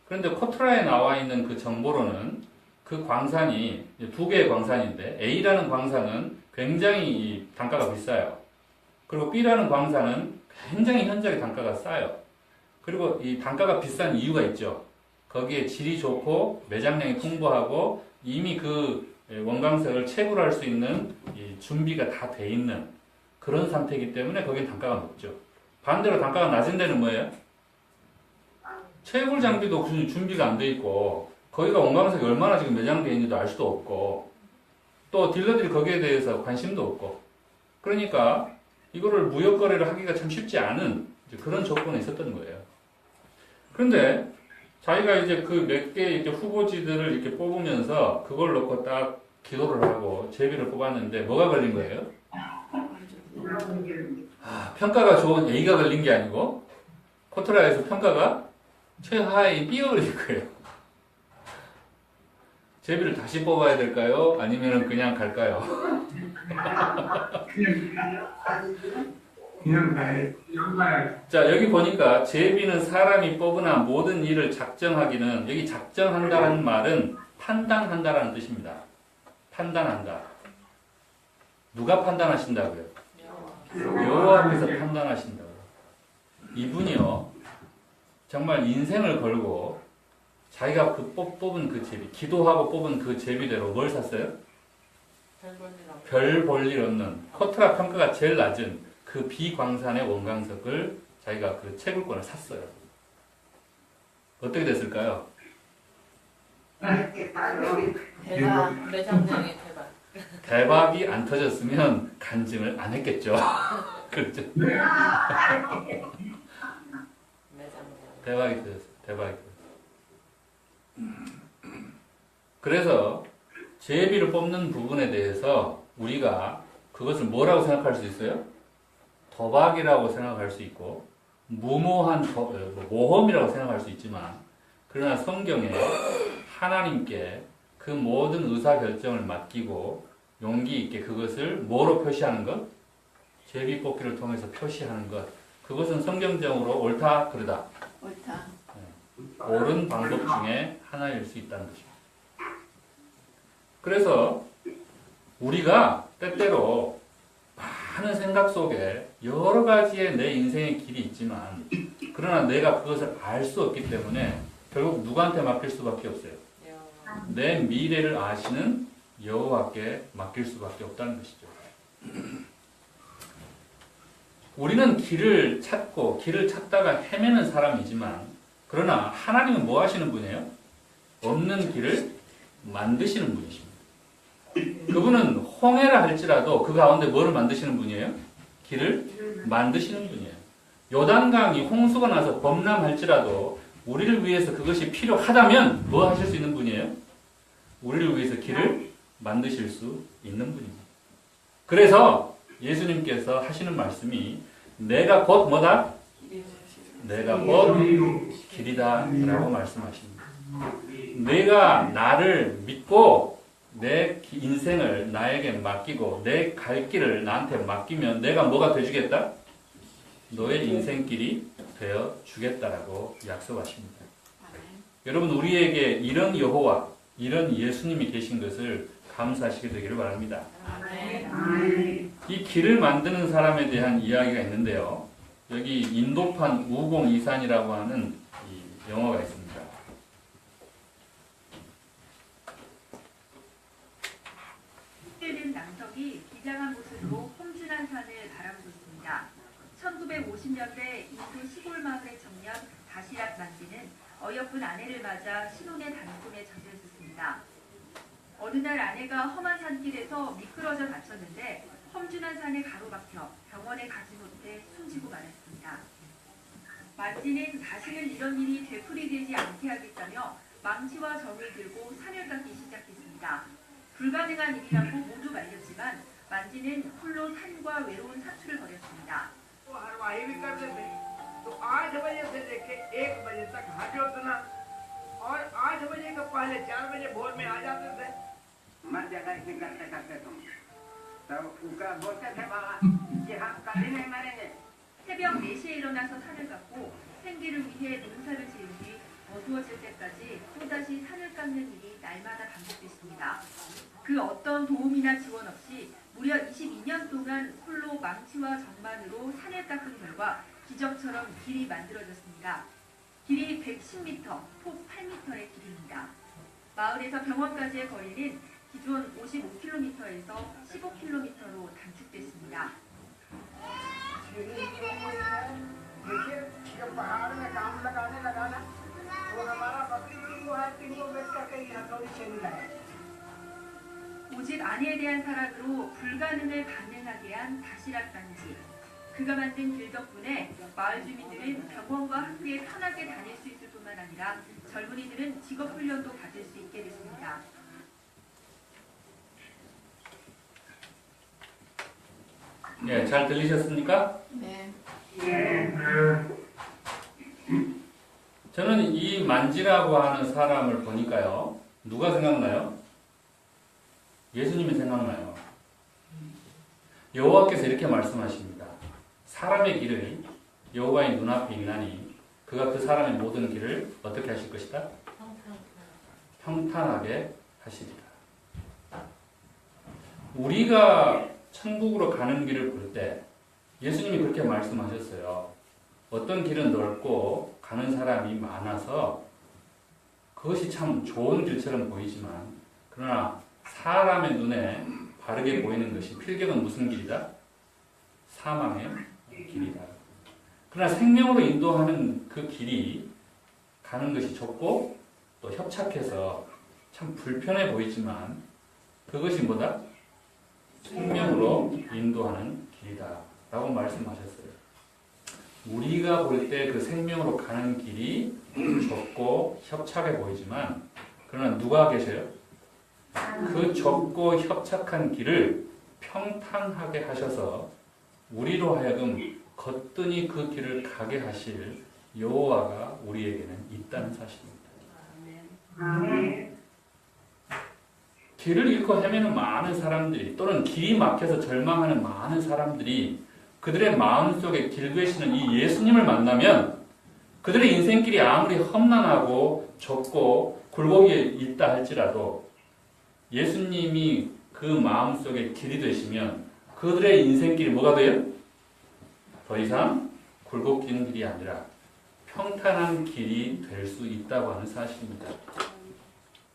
그런데 코트라에 나와 있는 그 정보로는 그 광산이 두 개의 광산인데 A라는 광산은 굉장히 단가가 비싸요. 그리고 B라는 광산은 굉장히 현저하게 단가가 싸요. 그리고 이 단가가 비싼 이유가 있죠. 거기에 질이 좋고 매장량이 풍부하고 이미 그 원광석을 채굴할 수 있는 이 준비가 다 돼 있는 그런 상태이기 때문에 거긴 단가가 높죠. 반대로 단가가 낮은 데는 뭐예요? 채굴 장비도 준비가 안 돼 있고 거기가 원광석이 얼마나 지금 매장되어 있는지도 알 수도 없고 또 딜러들이 거기에 대해서 관심도 없고 그러니까 이거를 무역 거래를 하기가 참 쉽지 않은 그런 조건에 있었던 거예요. 그런데 자기가 이제 그 몇 개 이렇게 후보지들을 이렇게 뽑으면서 그걸 놓고 딱 기도를 하고 제비를 뽑았는데 뭐가 걸린 거예요? 평가가 좋은 A가 걸린 게 아니고 코트라에서 평가가 최하위인 B가 걸린 거예요. 제비를 다시 뽑아야 될까요? 아니면 그냥 갈까요? 그냥 가야. 자, 여기 보니까 제비는 사람이 뽑으나 모든 일을 작정하기는 여기 작정한다는 말은 판단한다라는 뜻입니다. 판단한다. 누가 판단하신다고요? 여호와께서 판단하신다고요. 이분이요. 정말 인생을 걸고 자기가 그 뽑은 그 제비, 기도하고 뽑은 그 제비대로 뭘 샀어요? 별 볼 일 없는 코트라 평가가 제일 낮은 그 비광산의 원광석을 자기가 그 채굴권을 샀어요. 어떻게 됐을까요? 대박, 매장량이 대박. 대박이 안 터졌으면 간증을 안 했겠죠. 그렇죠. 매장량. 대박이 터졌어요. 대박이 터졌어요. 그래서 제비를 뽑는 부분에 대해서 우리가 그것을 뭐라고 생각할 수 있어요? 도박이라고 생각할 수 있고 무모한 모험이라고 생각할 수 있지만 그러나 성경에 하나님께 그 모든 의사결정을 맡기고 용기 있게 그것을 뭐로 표시하는 것? 제비 뽑기를 통해서 표시하는 것. 그것은 성경적으로 옳다 그르다. 옳다. 옳은 방법 중에 하나일 수 있다는 것입니다. 그래서 우리가 때때로 많은 생각 속에 여러 가지의 내 인생의 길이 있지만 그러나 내가 그것을 알 수 없기 때문에 결국 누구한테 맡길 수밖에 없어요. 내 미래를 아시는 여호와께 맡길 수밖에 없다는 것이죠. 우리는 길을 찾고 길을 찾다가 헤매는 사람이지만 그러나 하나님은 뭐 하시는 분이에요? 없는 길을 만드시는 분이십니다. 그분은 홍해라 할지라도 그 가운데 뭐를 만드시는 분이에요? 길을 만드시는 분이에요. 요단강이 홍수가 나서 범람할지라도 우리를 위해서 그것이 필요하다면 뭐 하실 수 있는 분이에요? 우리를 위해서 길을 만드실 수 있는 분입니다. 그래서 예수님께서 하시는 말씀이 내가 곧 뭐다? 내가 곧 길이다 라고 말씀하십니다. 내가 나를 믿고 내 인생을 나에게 맡기고 내 갈 길을 나한테 맡기면 내가 뭐가 되주겠다? 너의 인생길이 되어 주겠다라고 약속하십니다. 여러분 우리에게 이런 여호와 이런 예수님이 계신 것을 감사하시게 되기를 바랍니다. 이 길을 만드는 사람에 대한 이야기가 있는데요. 여기 인도판 우공이산이라고 하는 이 영어가 있습니다. 때는 낭석이 기장한 곳으로 험준한 산을 바라보고 있습니다. 1950년대 인도 시골 마을의 청년 다시랏 만지는 어여쁜 아내를 맞아 신혼의 단꿈에 젖어 있었습니다. 어느 날 아내가 험한 산길에서 미끄러져 다쳤는데 험준한 산에 가로막혀 병원에 가지 못해 숨지고 말았습니다. 만지는 다시는 이런 일이 되풀이되지 않게 하겠다며 망치와 정을 들고 산을 깎기 시작했습니다. 불가능한 일이라고 모두 말렸지만 만지는 홀로 산과 외로운 사투를 벌였습니다. और 8 बजे के पहले 4 बजे भोर में आ जाते थे। मर जाएगा ऐसे करते करते तुम तब उनका बोलते थे बाबा कि हम कभी नहीं मरेंगे। 새벽 4시에 일어나서 산을 깎고 생계를 위해 농사를 지은 뒤 어두워질 때까지 또다시 산을 깎는 일이 날마다 반복됐습니다. 그 어떤 도움이나 지원 없이 무려 22년 동안 홀로 망치와 정만으로 산을 깎은 결과 기적처럼 길이 만들어졌습니다. 길이 110m, 폭 8m의 길입니다. 마을에서 병원까지의 거리는 기존 55km에서 15km로 단축됐습니다. देखिए जब पहाड़ में काम लगाने लगा ना तो हमारा बकरी तीनों है तीनों बेच करके यहाँ थोड़ी चली लाए। 오직 아내에 대한 사랑으로 불가능을 가능하게 한 다시락 단지. 그가 만든 길 덕분에 마을 주민들은 병원과 학교에 편하게 다닐 수 있을 뿐만 아니라 젊은이들은 직업 훈련도 받을 수 있게 됐습니다. 네, 잘 들리셨습니까? 네. 저는 이 만지라고 하는 사람을 보니까요. 누가 생각나요? 예수님이 생각나요. 여호와께서 이렇게 말씀하십니다. 사람의 길을 여호와의 눈앞에 있나니 그가 그 사람의 모든 길을 어떻게 하실 것이다? 평탄하게 하시리라. 우리가 천국으로 가는 길을 볼 때 예수님이 그렇게 말씀하셨어요. 어떤 길은 넓고 가는 사람이 많아서 그것이 참 좋은 길처럼 보이지만 그러나 사람의 눈에 바르게 보이는 것이 필경은 무슨 길이다? 사망의 길이다. 그러나 생명으로 인도하는 그 길이 가는 것이 좁고 또 협착해서 참 불편해 보이지만 그것이 뭐다? 생명으로 인도하는 길이다 라고 말씀하셨어요. 우리가 볼 때 그 생명으로 가는 길이 좁고 협착해 보이지만 그러나 누가 계셔요? 그 좁고 협착한 길을 평탄하게 하셔서 우리로 하여금 거뜬히 그 길을 가게 하실 여호와가 우리에게는 있다는 사실입니다. 길을 잃고 헤매는 많은 사람들이 또는 길이 막혀서 절망하는 많은 사람들이 그들의 마음속에 길 되시는 이 예수님을 만나면 그들의 인생길이 아무리 험난하고 좁고 굴곡이 있다 할지라도 예수님이 그 마음속에 길이 되시면 그들의 인생길이 뭐가 돼요? 더 이상 굴곡기는 길이 아니라 평탄한 길이 될 수 있다고 하는 사실입니다.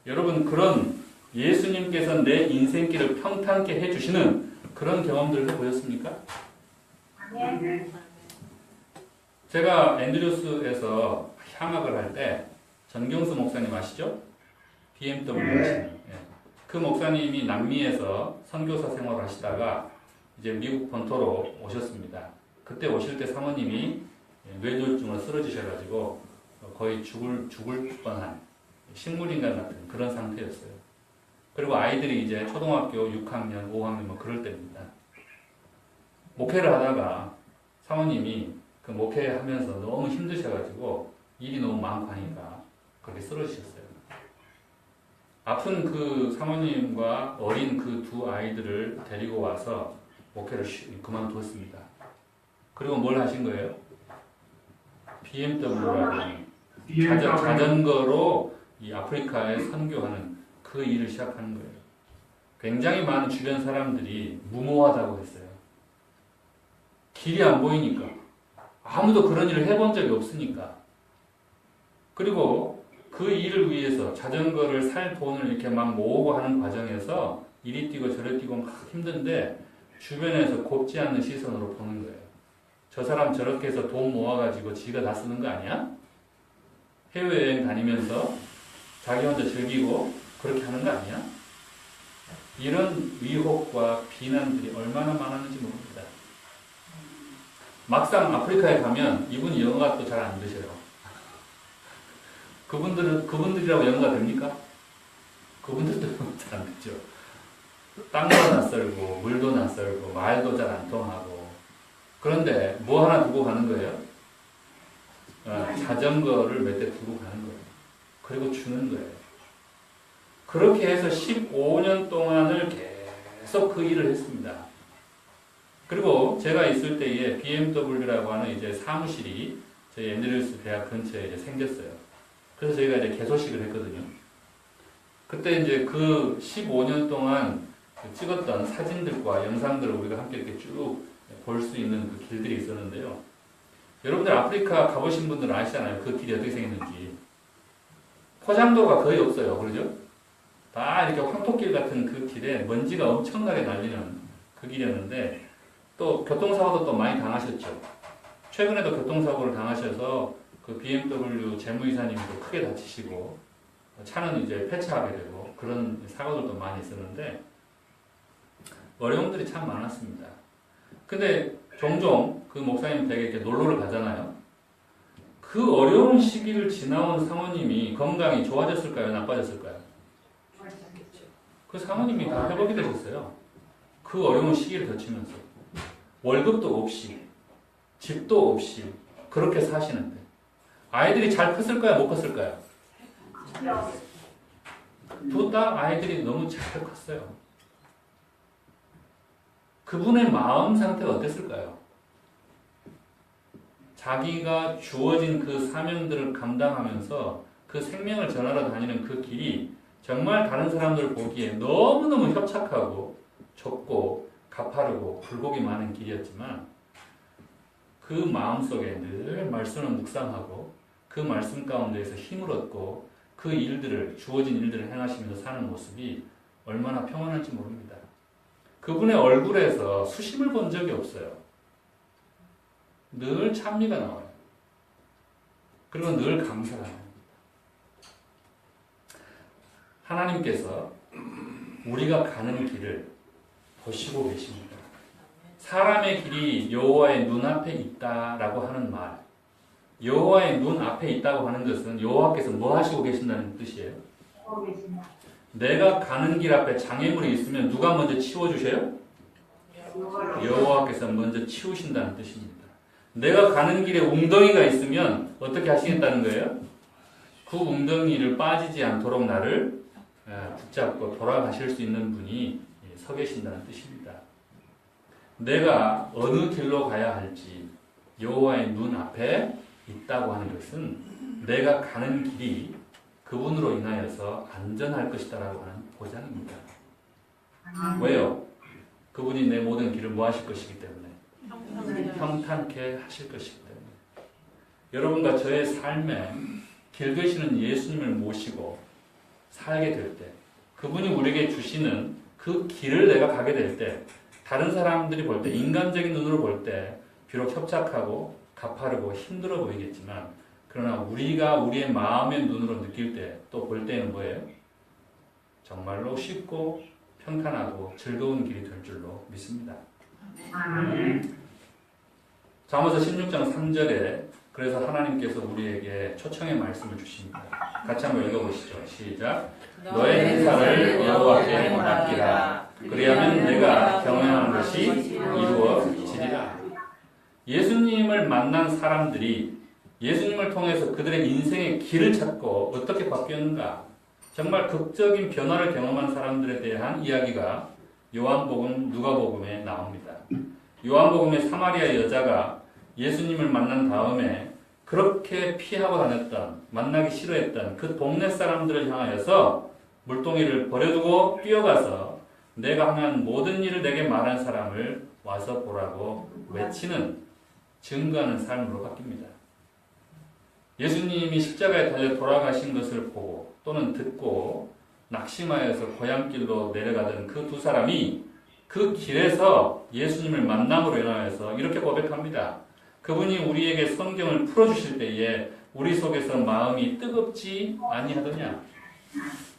여러분 그런 예수님께서 내 인생길을 평탄케 해주시는 그런 경험들을 해보셨습니까? 제가 앤드류스에서 향학을 할 때 전경수 목사님 아시죠? BMW 하시는 그 목사님이 남미에서 선교사 생활을 하시다가 이제 미국 본토로 오셨습니다. 그때 오실 때 사모님이 뇌졸중으로 쓰러지셔가지고 거의 죽을 뻔한 식물인간 같은 그런 상태였어요. 그리고 아이들이 이제 초등학교 6학년, 5학년 뭐 그럴 때입니다. 목회를 하다가 사모님이 그 목회하면서 너무 힘드셔가지고 일이 너무 많고 하니까 그렇게 쓰러지셨어요. 아픈 그 사모님과 어린 그 두 아이들을 데리고 와서 목회를 그만두었습니다. 그리고 뭘 하신 거예요? BMW라는 자전거로 이 아프리카에 선교하는 그 일을 시작하는 거예요. 굉장히 많은 주변 사람들이 무모하다고 했어요. 길이 안 보이니까. 아무도 그런 일을 해본 적이 없으니까. 그리고 그 일을 위해서 자전거를 살 돈을 이렇게 막 모으고 하는 과정에서 이리 뛰고 저리 뛰고 막 힘든데 주변에서 곱지 않는 시선으로 보는 거예요. 저 사람 저렇게 해서 돈 모아가지고 지가 다 쓰는 거 아니야? 해외여행 다니면서 자기 혼자 즐기고 그렇게 하는 거 아니야? 이런 위협과 비난들이 얼마나 많았는지 모릅니다. 막상 아프리카에 가면 이분이 영어가 또 잘 안 되셔요. 그분들이라고 영어가 됩니까? 그분들도 잘 안 되죠. 땅도 낯설고 물도 낯설고 말도 잘 안 통하고 그런데 뭐 하나 두고 가는 거예요? 자전거를 몇 대 두고 가는 거예요. 그리고 주는 거예요. 그렇게 해서 15년 동안을 계속 그 일을 했습니다. 그리고 제가 있을 때에 BMW라고 하는 이제 사무실이 저희 앤드류스 대학 근처에 이제 생겼어요. 그래서 저희가 이제 개소식을 했거든요. 그때 이제 그 15년 동안 찍었던 사진들과 영상들을 우리가 함께 이렇게 쭉 볼 수 있는 그 길들이 있었는데요. 여러분들 아프리카 가보신 분들은 아시잖아요. 그 길이 어떻게 생겼는지. 포장도가 거의 없어요. 그러죠? 다 이렇게 황토길 같은 그 길에 먼지가 엄청나게 날리는 그 길이었는데 또 교통사고도 또 많이 당하셨죠. 최근에도 교통사고를 당하셔서 그 BMW 재무이사님도 크게 다치시고 차는 이제 폐차하게 되고 그런 사고들도 많이 있었는데 어려움들이 참 많았습니다. 근데 종종 그 목사님 댁에 이렇게 놀러를 가잖아요. 그 어려운 시기를 지나온 사모님이 건강이 좋아졌을까요? 나빠졌을까요? 그 사모님이 다 회복이 되셨어요. 그 어려운 시기를 거치면서 월급도 없이 집도 없이 그렇게 사시는데 아이들이 잘 컸을까요? 못 컸을까요? 두 딸 아이들이 너무 잘 컸어요. 그분의 마음 상태가 어땠을까요? 자기가 주어진 그 사명들을 감당하면서 그 생명을 전하러 다니는 그 길이 정말 다른 사람들 보기에 너무너무 협착하고 좁고 가파르고 굴곡이 많은 길이었지만 그 마음속에 늘 말씀을 묵상하고 그 말씀 가운데에서 힘을 얻고 그 일들을 주어진 일들을 행하시면서 사는 모습이 얼마나 평안한지 모릅니다. 그분의 얼굴에서 수심을 본 적이 없어요. 늘 찬미가 나와요. 그리고 늘 감사가 나옵니다. 하나님께서 우리가 가는 길을 보시고 계십니다. 사람의 길이 여호와의 눈앞에 있다라고 하는 말, 여호와의 눈 앞에 있다고 하는 것은 여호와께서 뭐 하시고 계신다는 뜻이에요? 내가 가는 길 앞에 장애물이 있으면 누가 먼저 치워주세요? 여호와께서 먼저 치우신다는 뜻입니다. 내가 가는 길에 웅덩이가 있으면 어떻게 하시겠다는 거예요? 그 웅덩이를 빠지지 않도록 나를 붙잡고 돌아가실 수 있는 분이 서 계신다는 뜻입니다. 내가 어느 길로 가야 할지 여호와의 눈 앞에 있다고 하는 것은 내가 가는 길이 그분으로 인하여서 안전할 것이다라고 하는 보장입니다. 왜요? 그분이 내 모든 길을 뭐 하실 것이기 때문에 평탄케 하실 것이기 때문에 여러분과 저의 삶에 길 되시는 예수님을 모시고 살게 될 때 그분이 우리에게 주시는 그 길을 내가 가게 될 때 다른 사람들이 볼 때 인간적인 눈으로 볼 때 비록 협착하고 가파르고 힘들어 보이겠지만 그러나 우리가 우리의 마음의 눈으로 느낄 때 또 볼 때는 뭐예요? 정말로 쉽고 평탄하고 즐거운 길이 될 줄로 믿습니다. 잠언서 16장 3절에 그래서 하나님께서 우리에게 초청의 말씀을 주십니다. 같이 한번 읽어보시죠. 시작. 너의 행사를 여호와께 맡기라. 그리하면 내가 경영하는 것이 이루어지리라. 예수님을 만난 사람들이 예수님을 통해서 그들의 인생의 길을 찾고 어떻게 바뀌었는가? 정말 극적인 변화를 경험한 사람들에 대한 이야기가 요한복음, 누가복음에 나옵니다. 요한복음의 사마리아 여자가 예수님을 만난 다음에 그렇게 피하고 다녔던, 만나기 싫어했던 그 동네 사람들을 향하여서 물동이를 버려두고 뛰어가서 내가 하는 모든 일을 내게 말한 사람을 와서 보라고 외치는, 증거하는 삶으로 바뀝니다. 예수님이 십자가에 달려 돌아가신 것을 보고 또는 듣고 낙심하여서 고향길로 내려가던 그 두 사람이 그 길에서 예수님을 만남으로 인하여서 이렇게 고백합니다. 그분이 우리에게 성경을 풀어주실 때에 우리 속에서 마음이 뜨겁지 아니하더냐.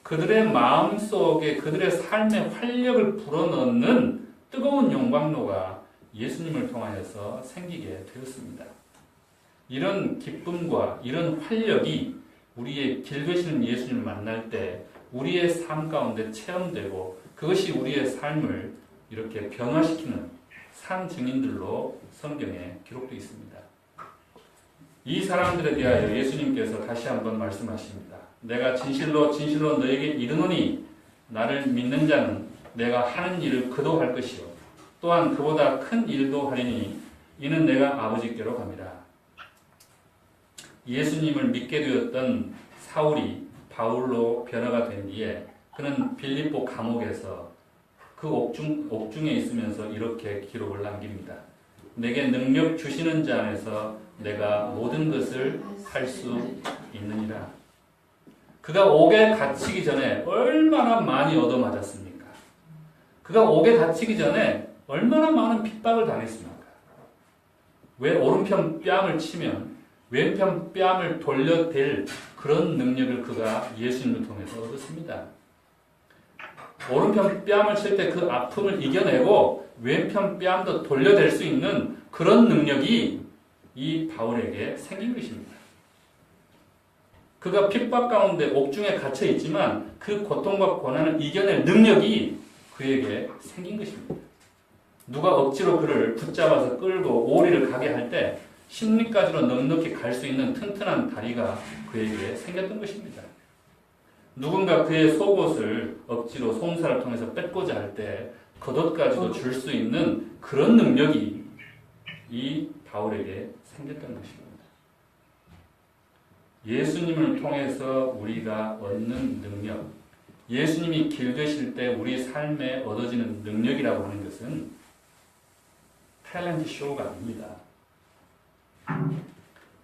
그들의 마음 속에 그들의 삶의 활력을 불어넣는 뜨거운 용광로가 예수님을 통하여서 생기게 되었습니다. 이런 기쁨과 이런 활력이 우리의 길 되시는 예수님을 만날 때 우리의 삶 가운데 체험되고 그것이 우리의 삶을 이렇게 변화시키는 산 증인들로 성경에 기록되어 있습니다. 이 사람들에 대하여 예수님께서 다시 한번 말씀하십니다. 내가 진실로 진실로 너에게 이르노니 나를 믿는 자는 내가 하는 일을 그도 할 것이요 또한 그보다 큰 일도 하리니 이는 내가 아버지께로 갑니다. 예수님을 믿게 되었던 사울이 바울로 변화가 된 뒤에 그는 빌립보 감옥에서 그 옥중에 있으면서 이렇게 기록을 남깁니다. 내게 능력 주시는 자 안에서 내가 모든 것을 할 수 있느니라. 그가 옥에 갇히기 전에 얼마나 많이 얻어맞았습니까? 그가 옥에 갇히기 전에 얼마나 많은 핍박을 당했습니까? 왜 오른편 뺨을 치면 왼편 뺨을 돌려댈 그런 능력을 그가 예수님을 통해서 얻었습니다. 오른편 뺨을 칠 때 그 아픔을 이겨내고 왼편 뺨도 돌려댈 수 있는 그런 능력이 이 바울에게 생긴 것입니다. 그가 핍박 가운데 옥중에 갇혀 있지만 그 고통과 고난을 이겨낼 능력이 그에게 생긴 것입니다. 누가 억지로 그를 붙잡아서 끌고 오리를 가게 할 때 심리까지로 넉넉히 갈 수 있는 튼튼한 다리가 그에게 생겼던 것입니다. 누군가 그의 속옷을 억지로 송사를 통해서 뺏고자 할 때 겉옷까지도 줄 수 있는 그런 능력이 이 바울에게 생겼던 것입니다. 예수님을 통해서 우리가 얻는 능력, 예수님이 길 되실 때 우리 삶에 얻어지는 능력이라고 하는 것은 탤런트 쇼가 아닙니다.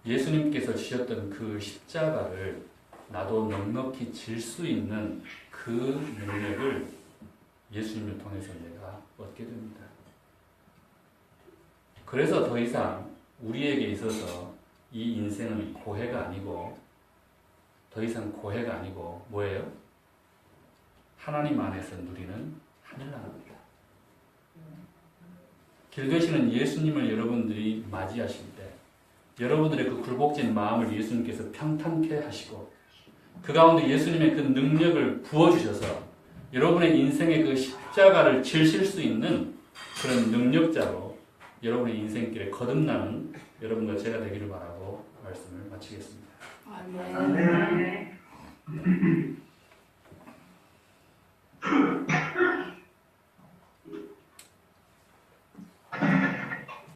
예수님께서 지셨던 그 십자가를 나도 넉넉히 질 수 있는 그 능력을 예수님을 통해서 내가 얻게 됩니다. 그래서 더 이상 우리에게 있어서 이 인생은 고해가 아니고 더 이상 고해가 아니고 뭐예요? 하나님 안에서 누리는 하늘나라입니다. 길 되시는 예수님을 여러분들이 맞이하실 때 여러분들의 그 굴복진 마음을 예수님께서 평탄케 하시고 그 가운데 예수님의 그 능력을 부어주셔서 여러분의 인생의 그 십자가를 지실 수 있는 그런 능력자로 여러분의 인생길에 거듭나는 여러분과 제가 되기를 바라고 말씀을 마치겠습니다. 아멘.